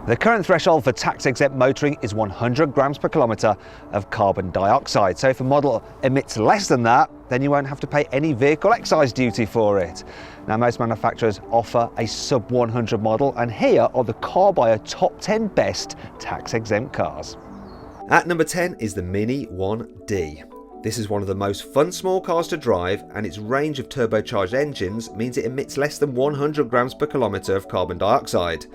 The current threshold for tax-exempt motoring is 100 grams per kilometre of carbon dioxide. So if a model emits less than that, then you won't have to pay any vehicle excise duty for it. Now, most manufacturers offer a sub 100 model, and here are the Carbuyer top 10 best tax-exempt cars. At number 10 is the Mini 1D. This is one of the most fun small cars to drive, and its range of turbocharged engines means it emits less than 100 grams per kilometre of carbon dioxide,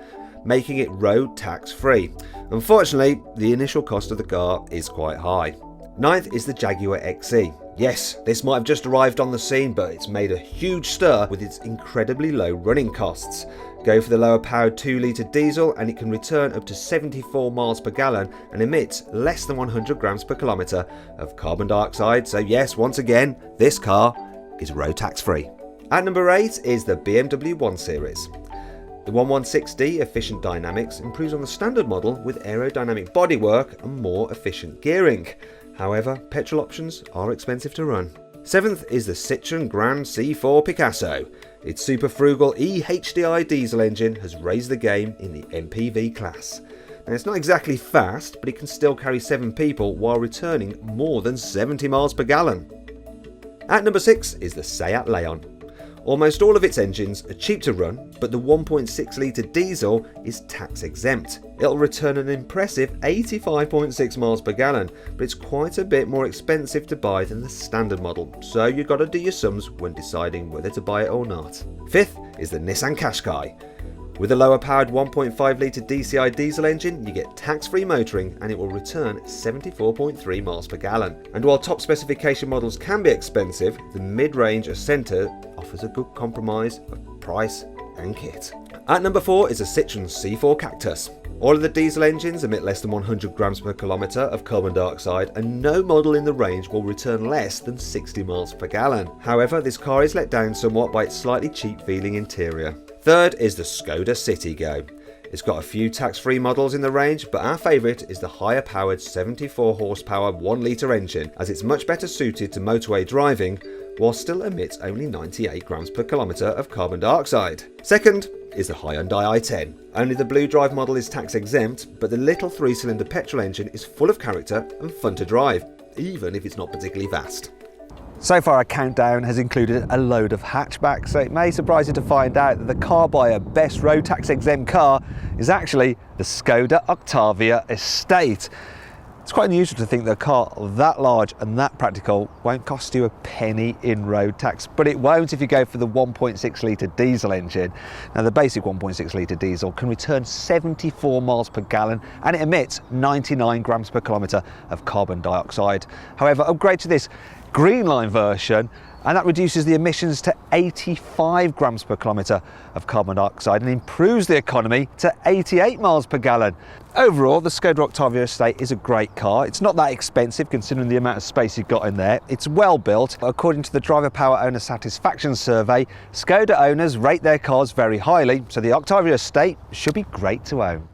making it road tax free. Unfortunately, the initial cost of the car is quite high. Ninth is the Jaguar XE. Yes, this might have just arrived on the scene, but it's made a huge stir with its incredibly low running costs. Go for the lower powered 2-litre diesel and it can return up to 74 miles per gallon and emits less than 100 grams per kilometre of carbon dioxide. So yes, once again, this car is road tax free. At number 8 is the BMW 1 Series. The 116D Efficient Dynamics improves on the standard model with aerodynamic bodywork and more efficient gearing. However, petrol options are expensive to run. 7th is the Citroen Grand C4 Picasso. Its super frugal eHDI diesel engine has raised the game in the MPV class. Now, it's not exactly fast, but it can still carry 7 people while returning more than 70 miles per gallon. At number 6 is the Seat Leon. Almost all of its engines are cheap to run, but the 1.6 litre diesel is tax exempt. It'll return an impressive 85.6 miles per gallon, but it's quite a bit more expensive to buy than the standard model, so you've got to do your sums when deciding whether to buy it or not. 5th is the Nissan Qashqai. With a lower powered 1.5 litre DCI diesel engine, you get tax-free motoring and it will return 74.3 miles per gallon. And while top specification models can be expensive, the mid-range Ascenta offers a good compromise of price and kit. At number 4 is a Citroen C4 Cactus. All of the diesel engines emit less than 100 grams per kilometre of carbon dioxide, and no model in the range will return less than 60 miles per gallon. However, this car is let down somewhat by its slightly cheap feeling interior. 3rd is the Skoda Citigo. It's got a few tax-free models in the range, but our favourite is the higher powered 74 horsepower 1 litre engine, as it's much better suited to motorway driving while still emits only 98 grams per kilometre of carbon dioxide. 2nd is the Hyundai i10. Only the Blue Drive model is tax exempt, but the little 3-cylinder petrol engine is full of character and fun to drive, even if it's not particularly fast. So far, our countdown has included a load of hatchbacks, so it may surprise you to find out that the Carbuyer best road tax exempt car is actually the Skoda Octavia Estate. It's quite unusual to think that a car that large and that practical won't cost you a penny in road tax, but it won't if you go for the 1.6 litre diesel engine. Now, the basic 1.6 litre diesel can return 74 miles per gallon and it emits 99 grams per kilometre of carbon dioxide. However, upgrade to this green line version and that reduces the emissions to 85 grams per kilometre of carbon dioxide and improves the economy to 88 miles per gallon. Overall, the Skoda Octavia Estate is a great car. It's not that expensive considering the amount of space you've got in there. It's well built. According to the Driver Power Owner Satisfaction Survey, Skoda owners rate their cars very highly, so the Octavia Estate should be great to own.